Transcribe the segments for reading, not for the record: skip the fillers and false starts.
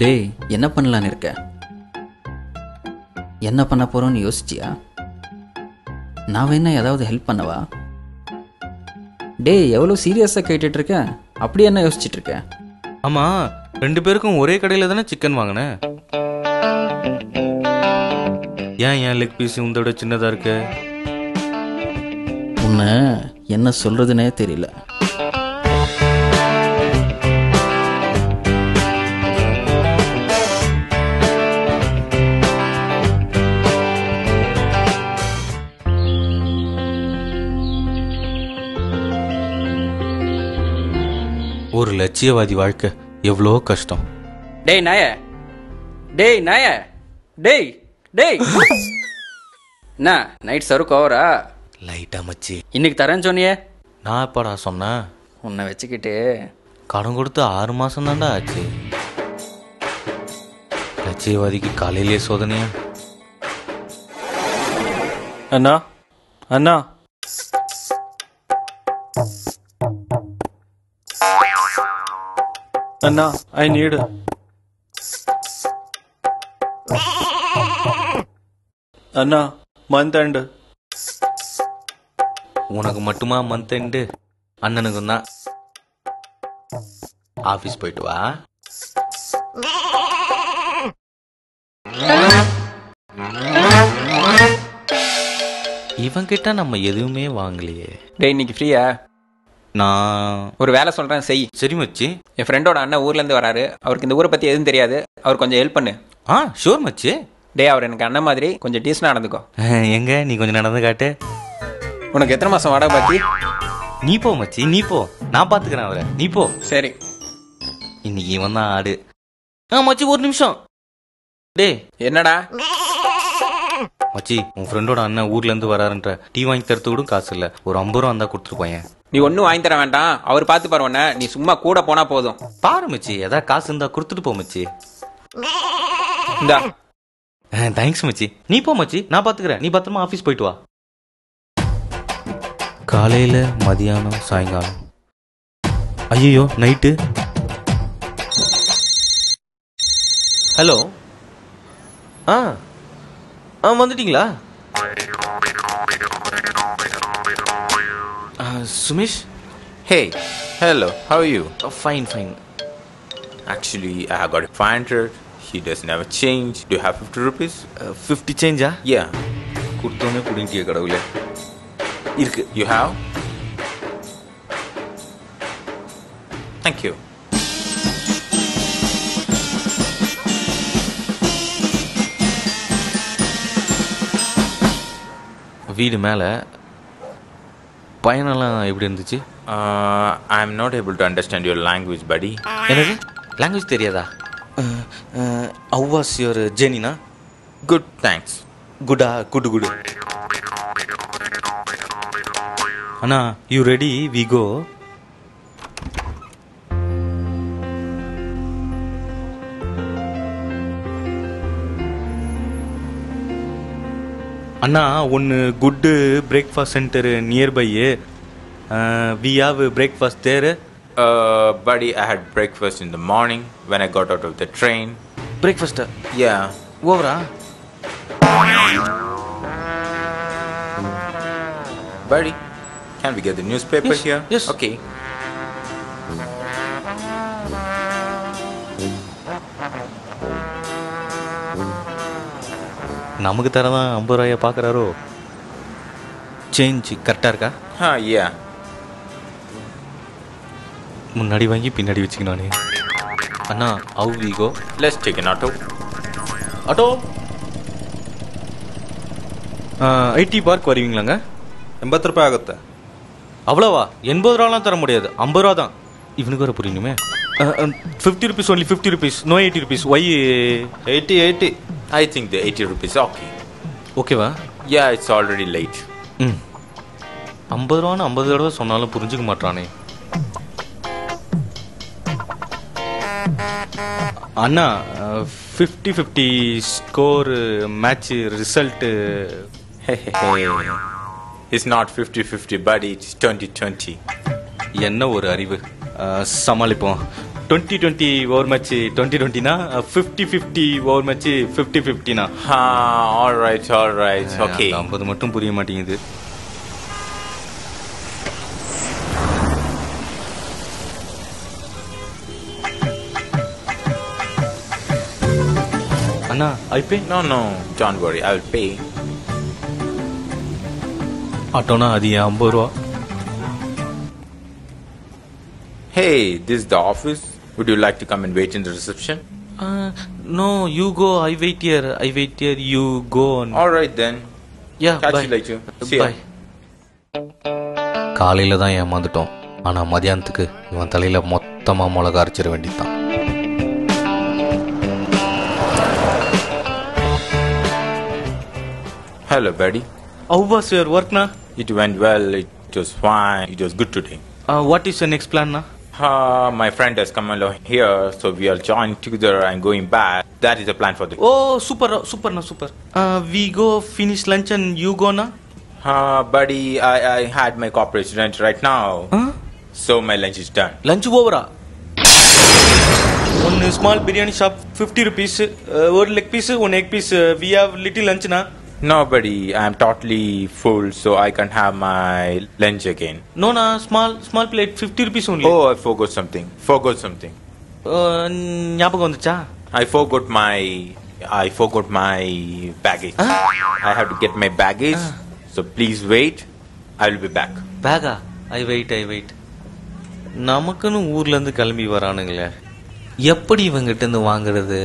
டேய், என்ன பண்ணலான்னு இருக்க? என்ன பண்ண போகிறோன்னு யோசிச்சியா? நான் வேணா ஏதாவது ஹெல்ப் பண்ணவா? டேய், எவ்வளோ சீரியஸாக கேட்டுட்ருக்க? அப்படி என்ன யோசிச்சுட்ருக்க? ஆமாம், 2 பேருக்கும் ஒரே கடையில் தானே சிக்கன் வாங்கினேன். ஏன் லெக் பீஸ் உந்தோட சின்னதாக இருக்கு? உன்னை என்ன சொல்கிறதுனே தெரியல. ஒரு லட்சியவாதி வாழ்க்கை எவ்வளோ கஷ்டம். டேய் நாய, டேய் நாய, டேய் டேய். என்ன நைட் சருக்கு ஓவரா? லைட்டா மச்சி. இன்னைக்கு தரேன்னு சொன்னியே. நான் எப்படா சொன்னேன்? உன்னை வச்சுக்கிட்டு கடன் கொடுத்து 6 மாதம் தான்டா ஆச்சு. லட்சியவாதிக்கு காலையிலே சோதனையா? அண்ணா அண்ணா, அண்ணா ஐ நீடு. அண்ணா மந்த் எண்டு. உனக்கு மட்டுமா மந்த் எண்டு? அண்ணனுக்கும் தான். ஆஃபீஸ் போயிட்டு வா. இவன் கிட்ட நம்ம எதுவுமே வாங்கலையே. டேய், இன்னைக்கு ஃப்ரீயா? நான் ஒரு வேலை சொல்கிறேன், செய். சரி மச்சி. என் ஃப்ரெண்டோட அண்ணன் ஊர்லேருந்து வராரு. அவருக்கு இந்த ஊரை பற்றி எதுவும் தெரியாது. அவர் கொஞ்சம் ஹெல்ப் பண்ணு. ஷூர் மச்சி. டே, அவர் எனக்கு அண்ணன் மாதிரி கொஞ்சம் டீசனாக நடந்துக்கோ. எங்க நீ கொஞ்சம் நடந்து காட்டு. உனக்கு எத்தனை மாதம் வாடகை பாக்கி? நீ போ மச்சி, நீ போ. நான் பார்த்துக்கிறேன் அவரை. நீ போ. சரி. இன்னைக்கு இவன் தான் ஆடு. மச்சி ஒரு நிமிஷம். டே என்னடா மச்சி, உன் ஃப்ரெண்டோட அண்ணன் ஊர்லேருந்து வராருன்ற டீ வாங்கி தரத்து கூட காசு இல்லை. ஒரு 50 ரூபா இருந்தால் கொடுத்துருப்பேன். நீ ஒன்றும் வாங்கி தர வேண்டாம், அவர் பார்த்து பாரு. உன்ன நீ சும்மா கூட போனால் போதும். பாரு மச்சி, ஏதாவது காசு இருந்தால் கொடுத்துட்டு போ மச்சி. இந்தா. தேங்க்ஸ் மச்சி. நீ போ மச்சி, நான் பார்த்துக்கிறேன். நீ பத்திரமா ஆஃபீஸ் போயிட்டு வா. காலையில், மதியானம், சாயங்காலம். ஐயோ, நைட்டு. ஹலோ. வந்துட்டீங்களா? Sumesh. Hey, hello, how are you? Fine, fine. Actually, I have got a 500. He doesn't have a change. Do you have 50 rupees? 50 சேஞ்சா? Yeah. கொடுத்தோன்னே குடிங்கிய கடவுளே. இருக்கு. You have? Thank you. வீடு மேலே. பயணம்லாம் எப்படி இருந்துச்சு? I'm not able to understand your language, buddy. என்னது? Language தெரியாதா? How was your journey? Good, thanks. குடா? குடு. அண்ணா, யூ ரெடி? We go. அண்ணா, ஒன்று good breakfast centre nearby. We have breakfast there. Buddy, I had breakfast in the morning when I got out of the train. பிரேக்ஃபாஸ்ட்டா? Yeah. ஓவரா? Buddy, can we get the newspaper Yes, here? yes. Okay. நமக்கு தரதான் 50 ரூபாயை பார்க்குறாரோ? Change கரெக்டாக இருக்கா? Yeah. முன்னாடி வாங்கி பின்னாடி வச்சுக்கணானே. அண்ணா, how we go? Let's take an auto. Auto. IT park வருவீங்களாங்க? 80 ರೂಪಾಯಿ ಆಗುತ್ತೆ. அவ்வளோவா? 80 ரூபாலாம் தர முடியாது, 50 ரூபா தான். இவனுக்கு வர புரியணுமே. 50 rupees only, 50 rupees, no 80 rupees. Why? 80. I think the 80 rupees okay. ஓகேவா? Yeah, it's already late. 50 ரூபான்னு 50 தடவை சொன்னாலும் புரிஞ்சுக்க மாட்டானே. அண்ணா, 50-50 score match result. It's not 50-50, buddy. It's 20-20. என்ன ஒரு அறிவு. சமாளிப்போம். 20-20 ஓவர் மேட்ச் 20-20னா 50-50 ஓவர் மேட்ச் 50-50னா all right, okay. 50 மட்டும் புரிய மாட்டேங்குது. அண்ணா ஐ பே. No, don't worry, I will pay. ஆட்டோனா அது ஏன் 50 ரூபா? Hey, this is the office. Would you like to come and wait in the reception? No, you go. I wait here. You go on. All right then. Yeah, Catch bye. you later. See ya. Bye. காலையில் தான் ஏமாந்துட்டோம். ஆனால் மதியானத்துக்கு இவன் தலையில் மொத்தமாக மிளகா அரைச்சிட வேண்டியதுதான். Hello, buddy. How was your work, na? It went well. It was fine. It was good today. What is your next plan, na? My friend has come along here, so we are joining together and going back. That is the plan for the. Oh, super, na, super. We go finish lunch and you go, na? Buddy, I had my corporate lunch right now. So my lunch is done. Lunch over. One small biryani shop, 50 rupees. One leg piece, one egg piece. We have little lunch, na? No, buddy, I am totally full, so I can't have my lunch again. No, na, small plate, 50 rupees only. Oh, I forgot something. ஞாபகம் வந்துச்சா? I forgot my baggage. I have to get my baggage. So please wait. I will be back. பேகா? I wait. நமக்குன்னு ஊர்ல இருந்து கிளம்பி வரானுங்களே, எப்படி இவங்கிட்ட இருந்து வாங்குறது?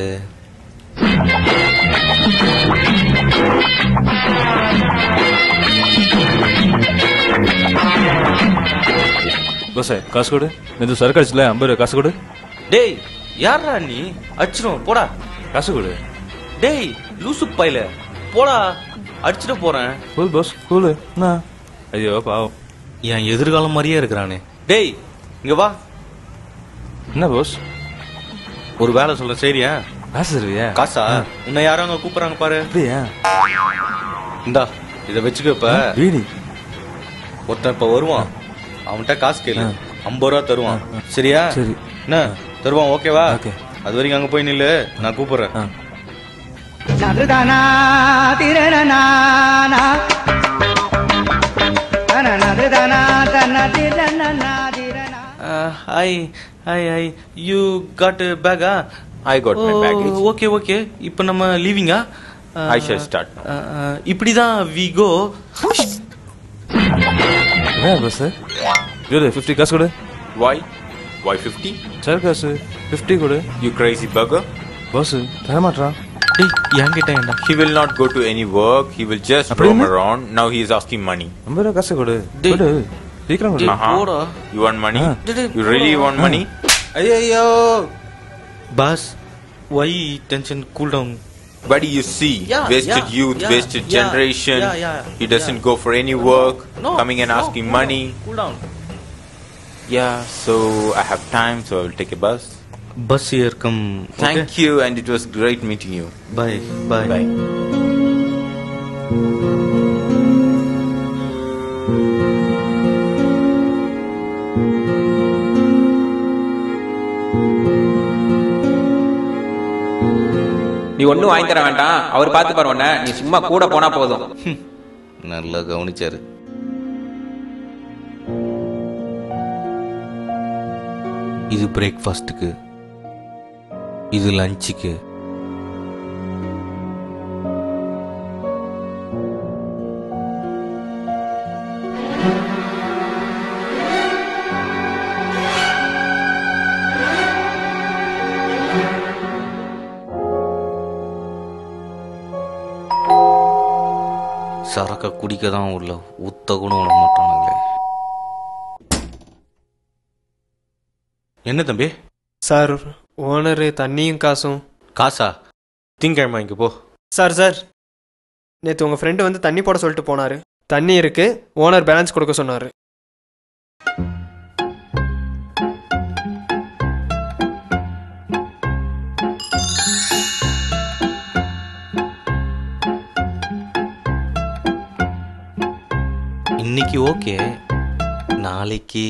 பஸ் காசு கொடு. இந்த சரக்கு அடிச்சுல 50 ரூபா காசு கொடு. டேய் யாரா நீ? அடிச்சிடும் போடா. காசு கொடு. டேய் லூசு பையில போடா, அடிச்சிட போறேன். Cool boss cool. ஐயோ பாவம், என் எதிர்காலம் மாதிரியே இருக்கிறானே. டேய் இங்க வா. என்ன பாஸ்? ஒரு வேலை சொல்றேன், சரியா? காசு தருவியா? காசா? உன்னை யாரும் அங்க கூப்பிடுறாங்க பாரு. அப்படியா? இந்தா இதை வச்சுக்க. இப்ப வீடி ஒருத்தன் இப்ப வருவான், அவன்கிட்ட காசு கேளு, 50 ரூபா தருவான். சரியா? சரி. என்ன தருவான்? ஓகேவா? ஓகே. அது வரைக்கும் அங்க போய் நில்லு, நான் கூப்பிடுறேன். ஹாய் யூ காட் பேகா? I got my baggage. Okay இப்போ நம்ம லீவிங்கா? I shall start. இப்படிதான் we go. என்ன பாஸ்? இரு 50 காசு கொடு. Why 50? சார் காசு 50 கொடு. You crazy bugger. பாஸ் தர மாட்டறான். டேய் என்கிட்ட ஏண்டா? He will not go to any work. He will just roam around. Now he is asking money. 50 ரூபா காசு கொடு. டேய். கொடு. சீக்கிரம் கொடு. போடா. You want money? டேய். You really want money? ஐயோ pass, why tension? Cool down. Buddy, you see, wasted youth, wasted generation. He doesn't go for any work, coming and asking money. Cool down. Yeah, so I have time, so I'll take a bus. Bus here come. Thank you, and it was great meeting you. Bye. Bye. நீ ஒன்னும் வாங்கி தர வேண்டாம், அவர் பார்த்து பாரு உன்ன. நீ சும்மா கூட போனா போதும். நல்லா கவனிச்சாரு. இது பிரேக்ஃபாஸ்ட்டுக்கு, இது லஞ்சுக்கு. சரக்க குடிக்க தான் உள்ள ஊத்த கூட விட மாட்டானுங்களே. என்ன தம்பி? சார் ஓனரு தண்ணியும் காசும். காசா? திங்கிழமை வாங்கிக்க போ. சார் நேற்று உங்கள் ஃப்ரெண்டு வந்து தண்ணி போட சொல்லிட்டு போனார். தண்ணி இருக்கு, ஓனர் பேலன்ஸ் கொடுக்க சொன்னார். இன்னைக்கு ஓகே, நாளைக்கு